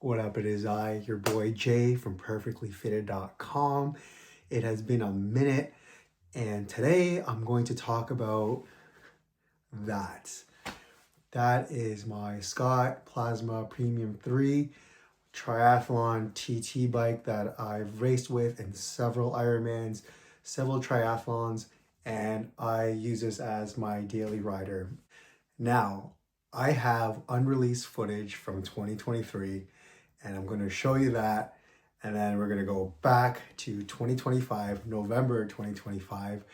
What up? It is I, your boy Jay from perfectlyfitted.com. It has been a minute, and today I'm going to talk about that. That is my Scott Plasma Premium 3 Triathlon TT bike that I've raced with in several Ironmans, several triathlons, and I use this as my daily rider. Now, I have unreleased footage from 2023, and I'm going to show you that, and then we're going to go back to 2025, November 2025,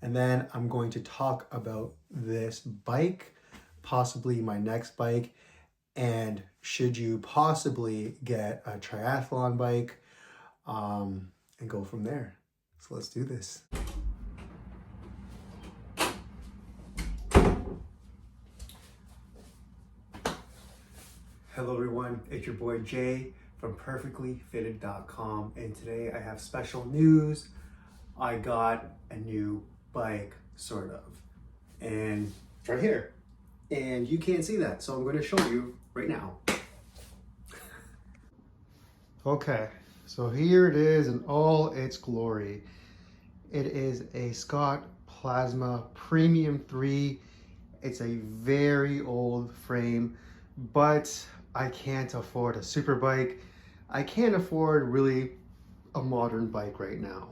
and then I'm going to talk about this bike, possibly my next bike, and should you possibly get a triathlon bike, and go from there. So let's do this. Hello everyone, it's your boy Jay from perfectlyfitted.com, and today I have special news. I got a new bike, sort of, and it's right here. And you can't see that, so I'm going to show you right now. Okay, so here it is in all its glory. It is a Scott Plasma Premium 3. It's a very old frame, but I can't afford a super bike. I can't afford really a modern bike right now.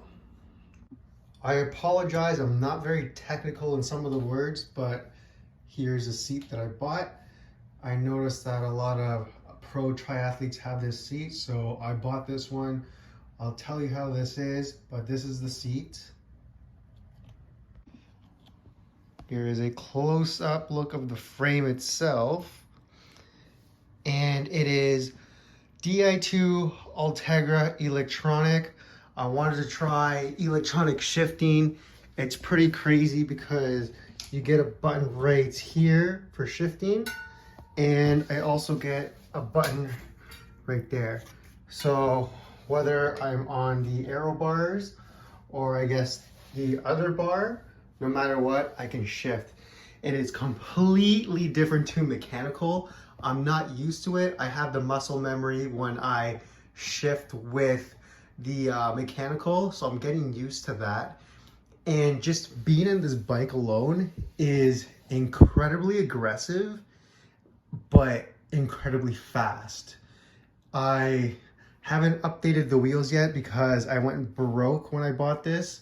I apologize, I'm not very technical in some of the words, but here's a seat that I bought. I noticed that a lot of pro triathletes have this seat, so I bought this one. I'll tell you how this is, but this is the seat. Here is a close-up look of the frame itself. And it is Di2 Ultegra electronic. I wanted to try electronic shifting. It's pretty crazy because you get a button right here for shifting, and I also get a button right there. So whether I'm on the aero bars or I guess the other bar, no matter what, I can shift. And it's completely different to mechanical. I'm not used to it. I have the muscle memory when I shift with the mechanical, so I'm getting used to that. And just being in this bike alone is incredibly aggressive, but incredibly fast. I haven't updated the wheels yet because I went broke when I bought this.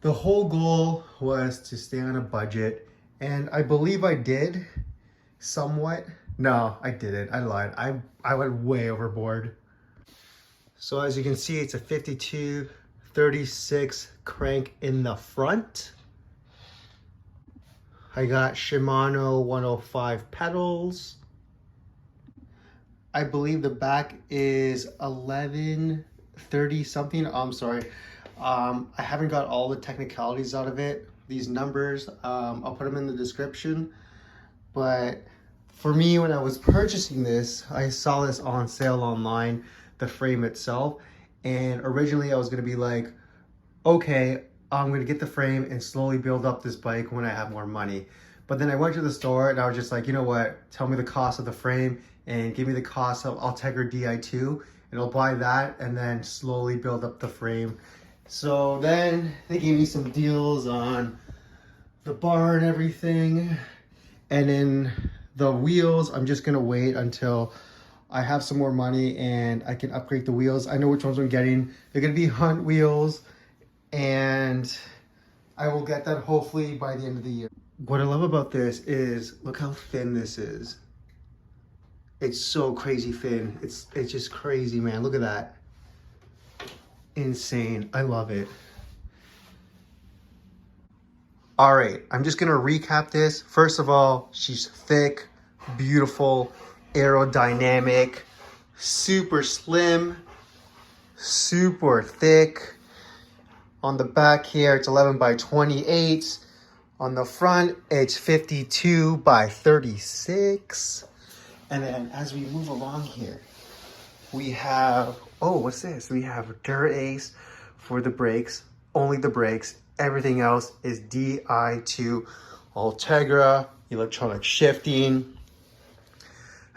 The whole goal was to stay on a budget, and I believe I did somewhat. No, I didn't. I lied. I went way overboard. So as you can see, it's a 52-36 crank in the front. I got Shimano 105 pedals. I believe the back is 1130 something. I'm sorry. I haven't got all the technicalities out of it. These numbers, I'll put them in the description. But for me, when I was purchasing this, I saw this on sale online, the frame itself. And originally I was gonna be like, okay, I'm gonna get the frame and slowly build up this bike when I have more money. But then I went to the store and I was just like, you know what? Tell me the cost of the frame and give me the cost of Ultegra Di2, and I'll buy that and then slowly build up the frame. So then they gave me some deals on the bar and everything. And then the wheels, I'm just gonna wait until I have some more money and I can upgrade the wheels. I know which ones I'm getting. They're gonna be Hunt wheels, and I will get that hopefully by the end of the year. What I love about this is, look how thin this is. It's so crazy thin. It's just crazy, man. Look at that. Insane. I love it. All right, I'm just gonna recap this. First of all, she's thick, beautiful, aerodynamic, super slim, super thick. On the back here, it's 11 by 28. On the front, it's 52 by 36. And then as we move along here, we have, oh, what's this? We have Dura-Ace for the brakes, only the brakes. Everything else is Di2 Ultegra, electronic shifting.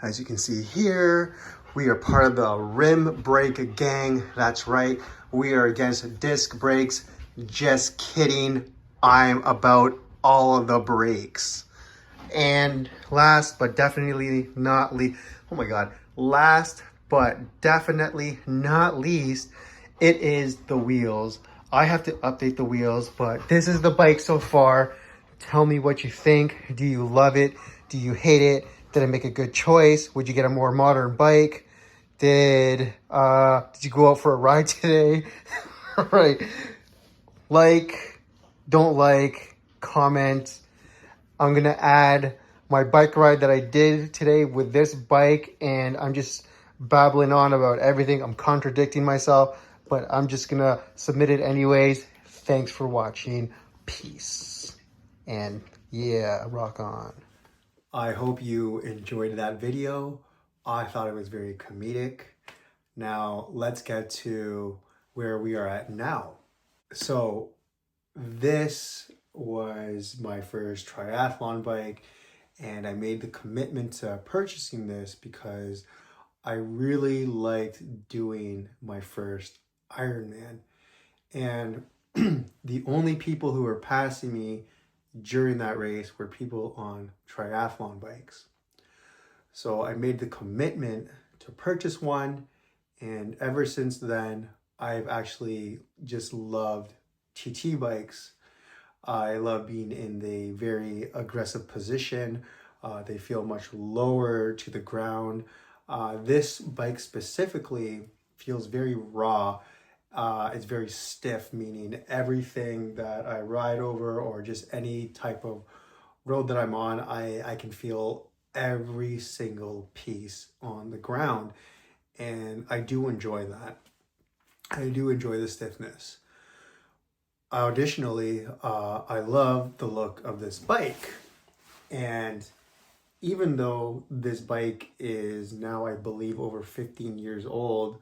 As you can see here, We are part of the Rim Brake Gang. That's right. We are against disc brakes. Just kidding. I'm about all of the brakes. And last but definitely not least, oh my God, last but definitely not least, it is the wheels. I have to update the wheels, but this is the bike so far. Tell me what you think. Do you love it? Do you hate it? Did I make a good choice? Would you get a more modern bike? Did you go out for a ride today? All right. Like, don't like, comment. I'm gonna add my bike ride that I did today with this bike, and I'm just babbling on about everything. I'm contradicting myself, but I'm just gonna submit it anyways. Thanks for watching. Peace. And yeah, rock on. I hope you enjoyed that video. I thought it was very comedic. Now let's get to where we are at now. So this was my first triathlon bike, and I made the commitment to purchasing this because I really liked doing my first Ironman. And the only people who were passing me during that race were people on triathlon bikes. So I made the commitment to purchase one, and ever since then, I've actually just loved TT bikes. I love being in the very aggressive position. They feel much lower to the ground. This bike specifically feels very raw. It's very stiff, meaning everything that I ride over or just any type of road that I'm on, I can feel every single piece on the ground. And I do enjoy that. I do enjoy the stiffness. Additionally, I love the look of this bike. And even though this bike is now, I believe, over 15 years old,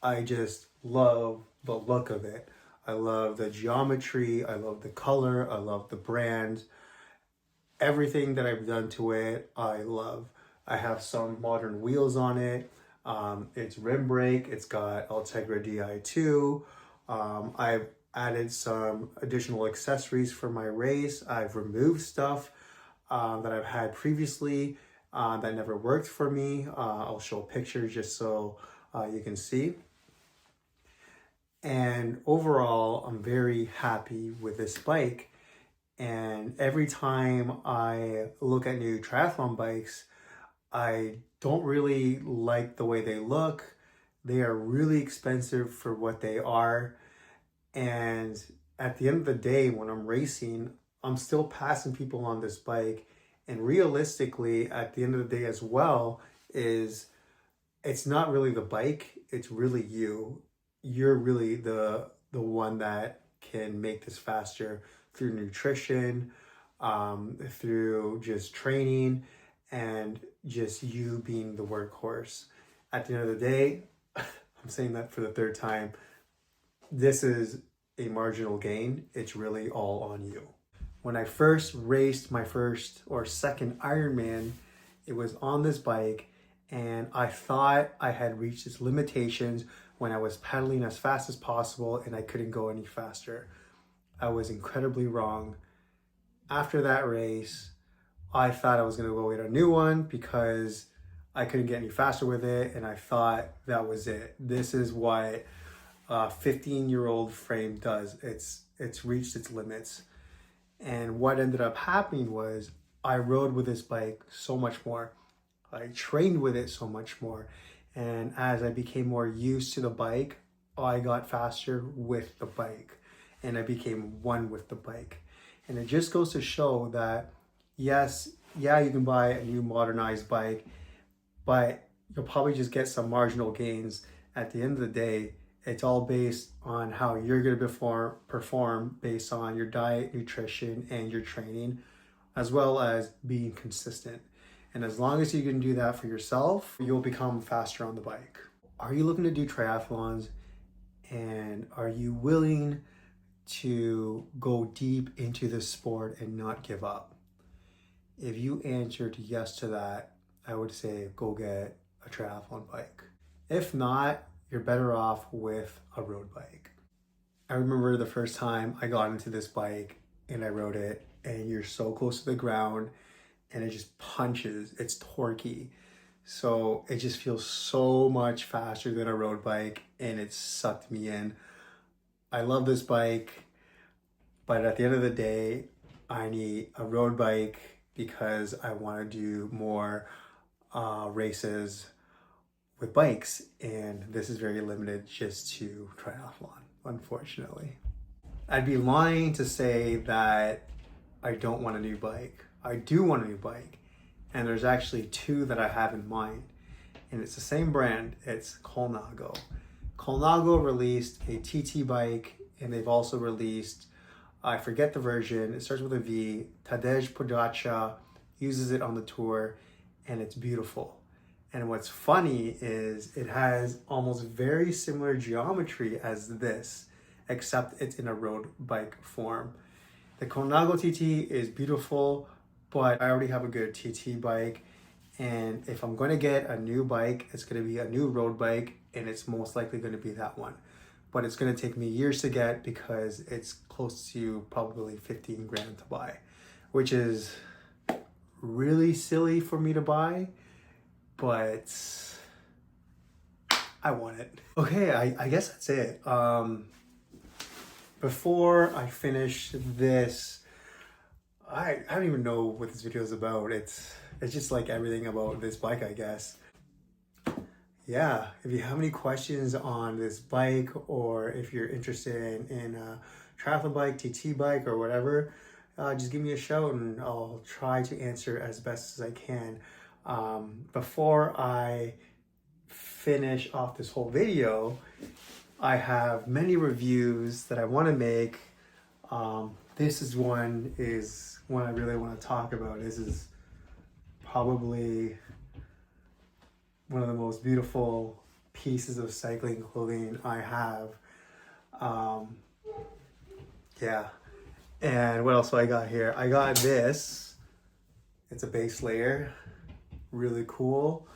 I just love the look of it. I love the geometry, I love the color, I love the brand. Everything that I've done to it, I love. I have some modern wheels on it. It's rim brake. It's got Ultegra Di2. I've added some additional accessories for my race. I've removed stuff that I've had previously that never worked for me. I'll show pictures just so you can see. And overall, I'm very happy with this bike. And every time I look at new triathlon bikes, I don't really like the way they look. They are really expensive for what they are. And at the end of the day, when I'm racing, I'm still passing people on this bike. And realistically, at the end of the day as well, it's not really the bike, it's really you. You're really the one that can make this faster through nutrition, through just training, and just you being the workhorse. At the end of the day, I'm saying that for the third time, this is a marginal gain. It's really all on you. When I first raced my first or second Ironman, it was on this bike, and I thought I had reached its limitations when I was pedaling as fast as possible and I couldn't go any faster. I was incredibly wrong. After that race, I thought I was going to go get a new one because I couldn't get any faster with it, and I thought that was it. This is what a 15-year-old frame does. It's reached its limits. And what ended up happening was I rode with this bike so much more. I trained with it so much more. And as I became more used to the bike, I got faster with the bike. And I became one with the bike. And it just goes to show that, yes, yeah, you can buy a new modernized bike, but you'll probably just get some marginal gains. At the end of the day, it's all based on how you're going to perform based on your diet, nutrition, and your training, as well as being consistent. And as long as you can do that for yourself, you'll become faster on the bike. Are you looking to do triathlons, and are you willing to go deep into this sport and not give up? If you answered yes to that, I would say go get a triathlon bike. If not, you're better off with a road bike. I remember the first time I got into this bike and I rode it, and you're so close to the ground and it just punches, it's torquey. So it just feels so much faster than a road bike, and it sucked me in. I love this bike, but at the end of the day, I need a road bike because I want to do more races with bikes, and this is very limited just to triathlon, unfortunately. I'd be lying to say that I don't want a new bike. I do want a new bike, and there's actually two that I have in mind, and it's the same brand. It's Colnago. Colnago released a TT bike, and they've also released, I forget the version, it starts with a V. Tadej Pogačar uses it on the tour, and it's beautiful. And what's funny is it has almost very similar geometry as this, except it's in a road bike form. The Colnago TT is beautiful, but I already have a good TT bike. And if I'm going to get a new bike, it's going to be a new road bike, and it's most likely going to be that one. But it's going to take me years to get because it's close to probably 15 grand to buy, which is really silly for me to buy, but I want it. Okay, I guess that's it. Before I finish this, I don't even know what this video is about. It's just like everything about this bike, I guess. Yeah, if you have any questions on this bike, or if you're interested in a triathlon bike, TT bike, or whatever, just give me a shout and I'll try to answer as best as I can. Before I finish off this whole video, I have many reviews that I want to make. This is one I really want to talk about. This is probably one of the most beautiful pieces of cycling clothing I have. Yeah. And what else do I got here? I got this. It's a base layer. Really cool.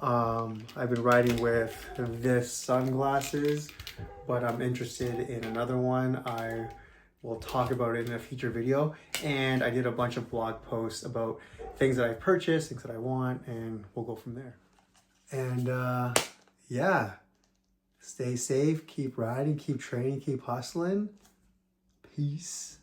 I've been riding with this sunglasses, but I'm interested in another one. I will talk about it in a future video. And I did a bunch of blog posts about things that I purchased, things that I want, and we'll go from there. And yeah, stay safe, keep riding, keep training, keep hustling. Peace.